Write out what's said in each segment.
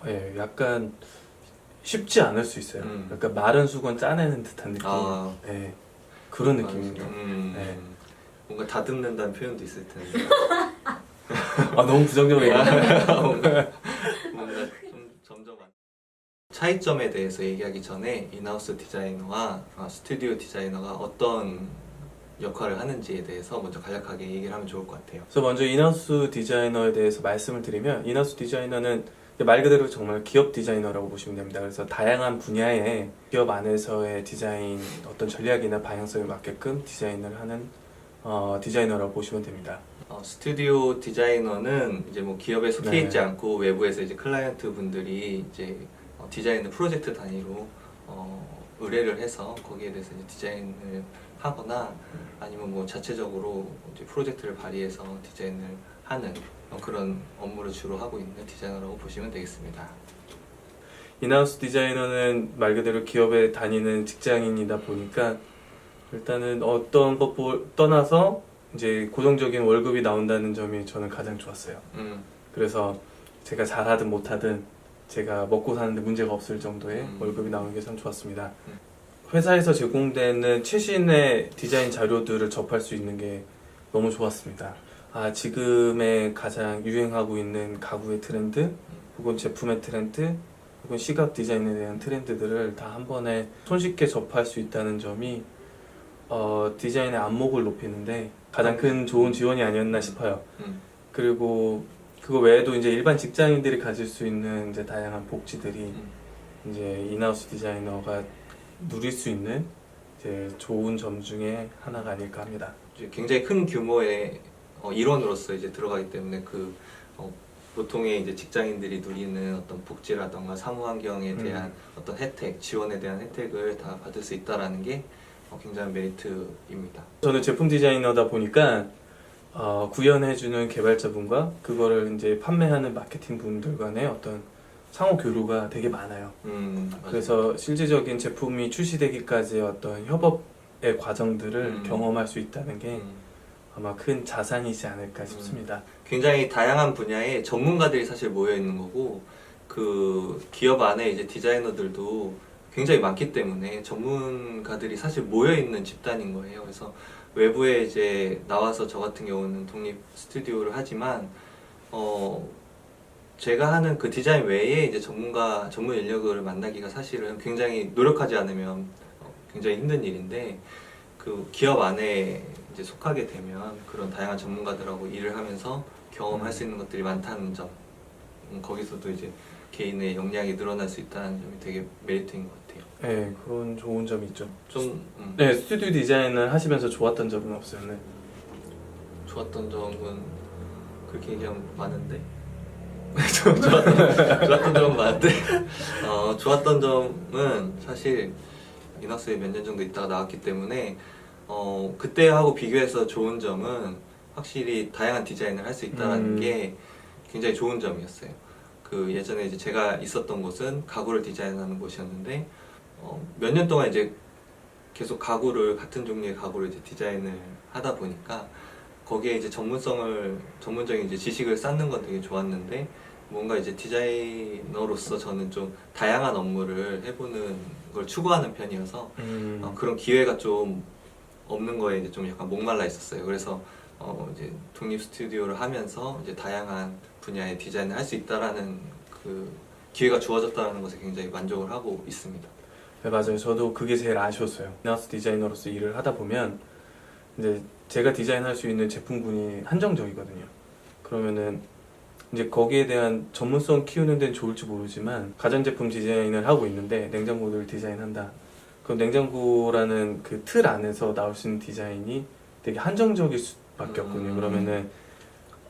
예, 약간 쉽지 않을 수 있어요. 약간 마른 수건 짜내는 듯한 느낌. 아, 예, 그런 느낌입니다. 네. 뭔가 다듬는다는 표현도 있을 텐데 아, 너무 부정적으로 얘기하네. 뭔가 좀 점점 차이점에 대해서 얘기하기 전에 인하우스 디자이너와 스튜디오 디자이너가 어떤 역할을 하는지에 대해서 먼저 간략하게 얘기를 하면 좋을 것 같아요. 그래서 먼저 인하우스 디자이너에 대해서 말씀을 드리면, 인하우스 디자이너는 말 그대로 정말 기업 디자이너라고 보시면 됩니다. 그래서 다양한 분야의 기업 안에서의 디자인, 어떤 전략이나 방향성에 맞게끔 디자인을 하는 디자이너라고 보시면 됩니다. 스튜디오 디자이너는 이제 뭐 기업에 속해 네. 있지 않고 외부에서 이제 클라이언트 분들이 이제 디자인을 프로젝트 단위로 의뢰를 해서 거기에 대해서 이제 디자인을 하거나 아니면 뭐 자체적으로 이제 프로젝트를 발의해서 디자인을 하는 그런 업무를 주로 하고 있는 디자이너라고 보시면 되겠습니다. 인하우스 디자이너는 말 그대로 기업에 다니는 직장인이다 보니까 일단은 어떤 것 떠나서 이제 고정적인 월급이 나온다는 점이 저는 가장 좋았어요. 그래서 제가 잘하든 못하든 제가 먹고 사는데 문제가 없을 정도의 월급이 나오는 게 참 좋았습니다. 회사에서 제공되는 최신의 디자인 자료들을 접할 수 있는 게 너무 좋았습니다. 아, 지금의 가장 유행하고 있는 가구의 트렌드, 혹은 제품의 트렌드, 혹은 시각 디자인에 대한 트렌드들을 다 한 번에 손쉽게 접할 수 있다는 점이 디자인의 안목을 높이는데 가장 큰 좋은 지원이 아니었나 싶어요. 그리고 그거 외에도 이제 일반 직장인들이 가질 수 있는 이제 다양한 복지들이 이제 인하우스 디자이너가 누릴 수 있는 이제 좋은 점 중에 하나가 아닐까 합니다. 이제 굉장히 큰 규모의 일원으로서 이제 들어가기 때문에 보통의 이제 직장인들이 누리는 어떤 복지라던가 사무 환경에 대한 어떤 혜택, 지원에 대한 혜택을 다 받을 수 있다라는 게 굉장한 메리트입니다. 저는 제품 디자이너다 보니까 구현해주는 개발자분과 그거를 이제 판매하는 마케팅 분들 간의 어떤 상호 교류가 되게 많아요. 그래서 실질적인 제품이 출시되기까지의 어떤 협업의 과정들을 경험할 수 있다는 게 아마 큰 자산이지 않을까 싶습니다. 굉장히 다양한 분야의 전문가들이 사실 모여 있는 거고 그 기업 안에 이제 디자이너들도 굉장히 많기 때문에 전문가들이 사실 모여 있는 집단인 거예요. 그래서 외부에 이제 나와서 저 같은 경우는 독립 스튜디오를 하지만 제가 하는 그 디자인 외에 이제 전문 인력을 만나기가 사실은 굉장히 노력하지 않으면 굉장히 힘든 일인데 그 기업 안에 이제 속하게 되면 그런 다양한 전문가들하고 일을 하면서 경험할 수 있는 것들이 많다는 점, 거기서도 이제 개인의 역량이 늘어날 수 있다는 점이 되게 메리트인 것 같아요. 네, 그런 좋은 점이 있죠. 네, 스튜디오 디자인을 하시면서 좋았던 점은 없어요. 네. 좋았던 점은 그렇게 얘기하면 많은데 좋았던 점은 많은데 좋았던 점은 사실 인하우스에 몇 년 정도 있다가 나왔기 때문에 그때하고 비교해서 좋은 점은 확실히 다양한 디자인을 할 수 있다는 게 굉장히 좋은 점이었어요. 그 예전에 이제 제가 있었던 곳은 가구를 디자인하는 곳이었는데 몇 년 동안 이제 계속 같은 종류의 가구를 이제 디자인을 하다 보니까 거기에 이제 전문적인 이제 지식을 쌓는 건 되게 좋았는데 뭔가 이제 디자이너로서 저는 좀 다양한 업무를 해보는 걸 추구하는 편이어서 그런 기회가 좀 없는 거에 이제 좀 약간 목말라 있었어요. 그래서 이제 독립 스튜디오를 하면서 이제 다양한 분야의 디자인을 할 수 있다라는 그 기회가 주어졌다는 것에 굉장히 만족을 하고 있습니다. 네, 맞아요. 저도 그게 제일 아쉬웠어요. 인하우스 디자이너로서 일을 하다 보면 이제 제가 디자인할 수 있는 제품군이 한정적이거든요. 그러면은 이제 거기에 대한 전문성 키우는 데는 좋을지 모르지만 가전제품 디자인을 하고 있는데 냉장고를 디자인한다. 그럼 냉장고라는 그 틀 안에서 나올 수 있는 디자인이 되게 한정적일 수밖에 없거든요. 그러면은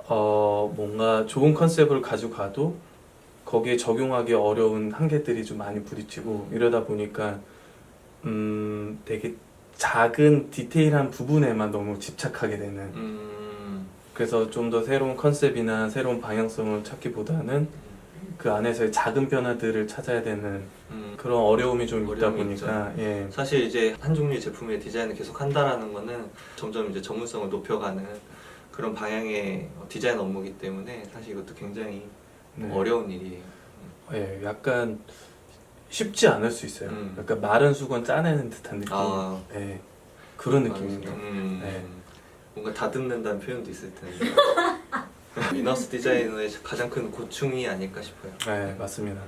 뭔가 좋은 컨셉을 가지고 가도 거기에 적용하기 어려운 한계들이 좀 많이 부딪히고 이러다 보니까 되게 작은 디테일한 부분에만 너무 집착하게 되는 그래서 좀 더 새로운 컨셉이나 새로운 방향성을 찾기보다는 그 안에서의 작은 변화들을 찾아야 되는 그런 어려움이 좀 있다 보니까 예. 사실 이제 한 종류의 제품의 디자인을 계속 한다라는 거는 점점 이제 전문성을 높여가는 그런 방향의 디자인 업무이기 때문에 사실 이것도 굉장히 어려운 일이에요. 예, 약간 쉽지 않을 수 있어요. 음. 약간 마른 수건 짜내는 듯한 느낌. 아, 예, 그런 느낌입니다. 네. 뭔가 다듬는다는 표현도 있을 텐데. 인하우스 디자이너의 가장 큰 고충이 아닐까 싶어요. 네, 맞습니다.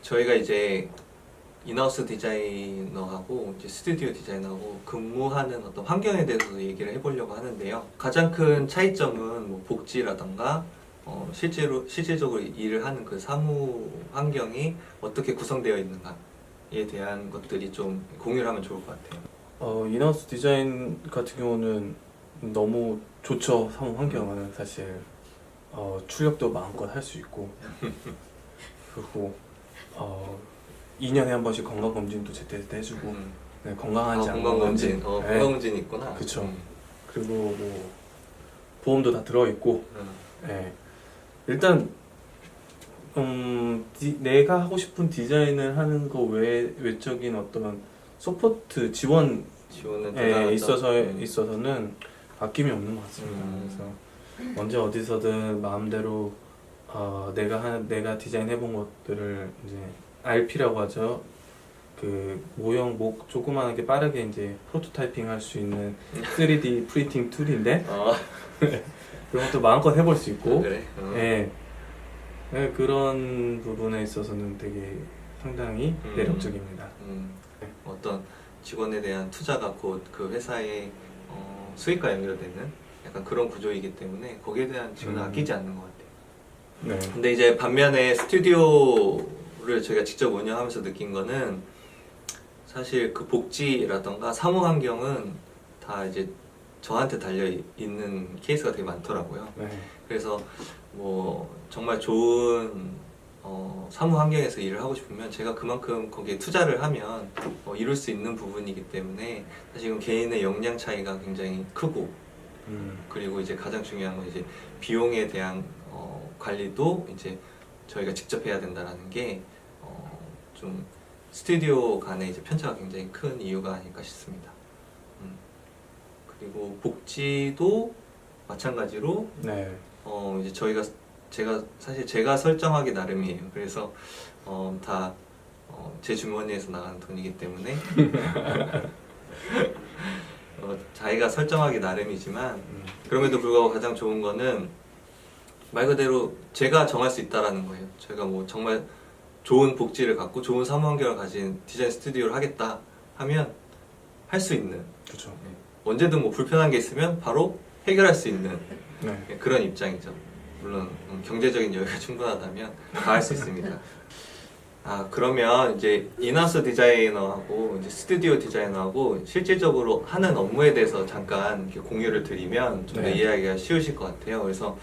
저희가 이제 인하우스 디자이너하고 이제 스튜디오 디자이너하고 근무하는 어떤 환경에 대해서 얘기를 해보려고 하는데요. 가장 큰 차이점은 뭐 복지라던가 실질적으로 일을 하는 그 사무 환경이 어떻게 구성되어 있는가에 대한 것들이 좀 공유를 하면 좋을 것 같아요. 인하우스 디자인 같은 경우는 너무 좋죠. 사무 환경은 사실 출력도 마음껏 할 수 있고 그리고 2년에 한 번씩 건강 검진도 제때 해주고 네, 건강한지 안 건강검진, 건강한지 건강검진이 있구나. 그쵸. 그리고 뭐 보험도 다 들어 있고 네. 일단 내가 하고 싶은 디자인을 하는 거 외적인 어떤 서포트 지원에 지원은 대단하다. 있어서는 아낌이 없는 것 같습니다. 그래서 언제 어디서든 마음대로 내가 디자인해본 것들을 이제 RP라고 하죠. 그 모형 조그만하게 빠르게 이제 프로토타이핑 할 수 있는 3D 프린팅 툴인데 그런 것도 마음껏 해볼 수 있고 그래? 예. 네, 그런 부분에 있어서는 되게 상당히 매력적입니다. 어떤 직원에 대한 투자가 곧 그 회사의 수익과 연결되는 약간 그런 구조이기 때문에 거기에 대한 지원을 아끼지 않는 것 같아요. 네. 근데 이제 반면에 스튜디오를 저희가 직접 운영하면서 느낀 거는 사실 그 복지라던가 사무 환경은 다 이제 저한테 달려 있는 케이스가 되게 많더라고요. 네. 그래서 뭐 정말 좋은 사무 환경에서 일을 하고 싶으면 제가 그만큼 거기에 투자를 하면 이룰 수 있는 부분이기 때문에 사실 이건 개인의 역량 차이가 굉장히 크고 그리고 이제 가장 중요한 건 이제 비용에 대한 관리도 이제 저희가 직접 해야 된다는 게 좀 스튜디오 간의 이제 편차가 굉장히 큰 이유가 아닐까 싶습니다. 그리고 복지도 마찬가지로 네. 이제 사실 제가 설정하기 나름이에요. 그래서 다 제 주머니에서 나가는 돈이기 때문에 자기가 설정하기 나름이지만 그럼에도 불구하고 가장 좋은 거는 말 그대로 제가 정할 수 있다라는 거예요. 제가 뭐 정말 좋은 복지를 갖고 좋은 사무 환경을 가진 디자인 스튜디오를 하겠다 하면 할 수 있는 그렇죠. 언제든 뭐 불편한 게 있으면 바로 해결할 수 있는 네. 그런 입장이죠. 물론 경제적인 여유가 충분하다면 다 할 수 있습니다. 그러면 이제 인하우스 디자이너하고 이제 스튜디오 디자이너하고 실질적으로 하는 업무에 대해서 잠깐 이렇게 공유를 드리면 좀 더 네. 이해하기가 쉬우실 것 같아요. 그래서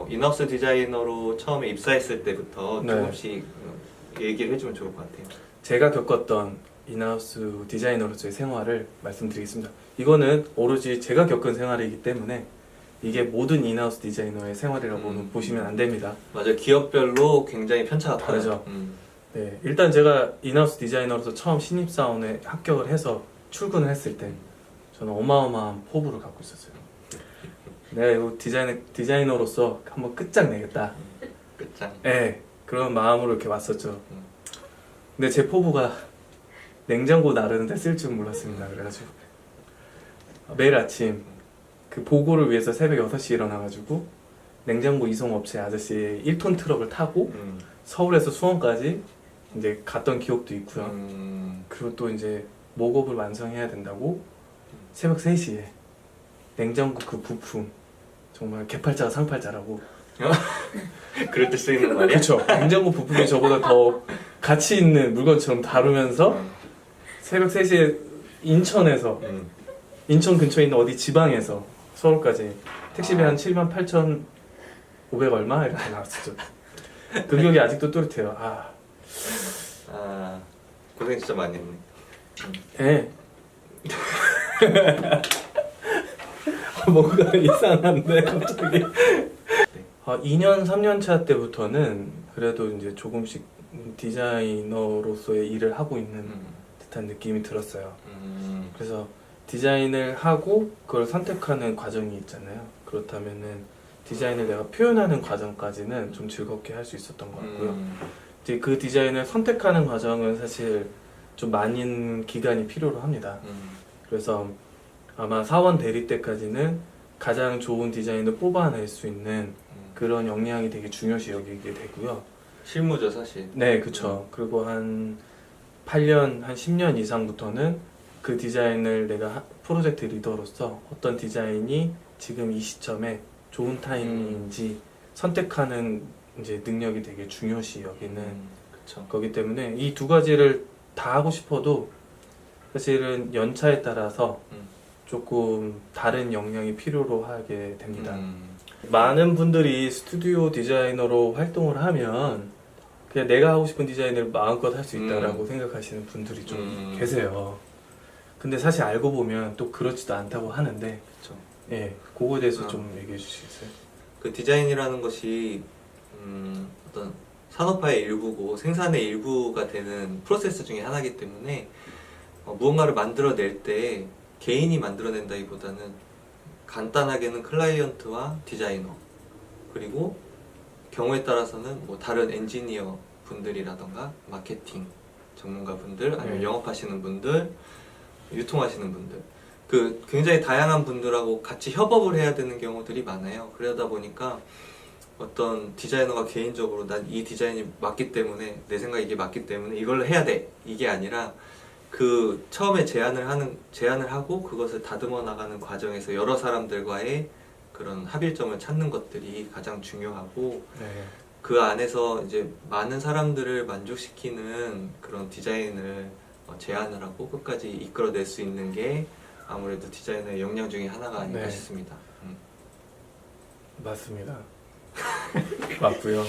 인하우스 디자이너로 처음에 입사했을 때부터 네. 조금씩 얘기를 해주면 좋을 것 같아요. 제가 겪었던 인하우스 디자이너로서의 생활을 말씀드리겠습니다. 이거는 오로지 제가 겪은 생활이기 때문에 이게 모든 인하우스 디자이너의 생활이라고는 보시면 안 됩니다. 맞아요. 기업별로 굉장히 편차가 커요. 다르죠. 네, 일단 제가 인하우스 디자이너로서 처음 신입사원에 합격을 해서 출근을 했을 때 저는 어마어마한 포부를 갖고 있었어요. 내가 이거 디자이너로서 한번 끝장내겠다. 끝장. 네, 그런 마음으로 이렇게 왔었죠. 근데 제 포부가 냉장고 나르는데 쓸 줄 몰랐습니다. 그래가지고 매일 아침 그 보고를 위해서 새벽 6시에 일어나가지고 냉장고 이송업체 아저씨의 1톤 트럭을 타고 서울에서 수원까지 이제 갔던 기억도 있고요. 그리고 또 이제 목업을 완성해야 된다고 새벽 3시에 냉장고 그 부품 정말 개팔자가 상팔자라고 그럴 때 쓰이는 말이야? 그렇죠. 냉장고 부품이 저보다 더 가치 있는 물건처럼 다루면서 새벽 3시에 인천에서 인천 근처에 있는 어디 지방에서 서울까지 택시비 한 78,500 얼마 이렇게 나왔었죠. 그 기억이 아직도 또렷해요. 고생 진짜 많이 했네. 예. 뭔가 이상한데 갑자기. 2년 3년 차 때부터는 그래도 이제 조금씩 디자이너로서의 일을 하고 있는 듯한 느낌이 들었어요. 그래서 디자인을 하고 그걸 선택하는 과정이 있잖아요. 그렇다면은 디자인을 내가 표현하는 과정까지는 좀 즐겁게 할 수 있었던 것 같고요. 이제 그 디자인을 선택하는 과정은 사실 좀 많은 기간이 필요로 합니다. 그래서 아마 사원 대리 때까지는 가장 좋은 디자인을 뽑아낼 수 있는 그런 역량이 되게 중요시 여기게 되고요. 실무죠 사실. 네, 그쵸. 그리고 한 8년, 한 10년 이상부터는 그 디자인을 내가 프로젝트 리더로서 어떤 디자인이 지금 이 시점에 좋은 타이밍인지 선택하는 이제 능력이 되게 중요시 여기는 그쵸. 거기 때문에 이 두 가지를 다 하고 싶어도 사실은 연차에 따라서 조금 다른 역량이 필요로 하게 됩니다. 많은 분들이 스튜디오 디자이너로 활동을 하면 그냥 내가 하고 싶은 디자인을 마음껏 할 수 있다라고 생각하시는 분들이 좀 계세요. 근데 사실 알고 보면 또 그렇지도 않다고 하는데, 그쵸. 예, 그거에 대해서 좀 얘기해 주시겠어요? 그 디자인이라는 것이 어떤 산업화의 일부고 생산의 일부가 되는 프로세스 중에 하나이기 때문에 무언가를 만들어낼 때 개인이 만들어낸다기보다는 간단하게는 클라이언트와 디자이너 그리고 경우에 따라서는 뭐 다른 엔지니어 분들이라던가 마케팅 전문가 분들 아니면 네. 영업하시는 분들 유통하시는 분들 그 굉장히 다양한 분들하고 같이 협업을 해야 되는 경우들이 많아요. 그러다 보니까 어떤 디자이너가 개인적으로 난 이 디자인이 맞기 때문에 내 생각에 이게 맞기 때문에 이걸 해야 돼 이게 아니라 그 처음에 제안을 하고 그것을 다듬어 나가는 과정에서 여러 사람들과의 그런 합일점을 찾는 것들이 가장 중요하고 네. 그 안에서 이제 많은 사람들을 만족시키는 그런 디자인을 제안을 하고 끝까지 이끌어낼 수 있는 게 아무래도 디자이너의 역량 중에 하나가 아닌가 네. 싶습니다. 맞습니다. 맞고요.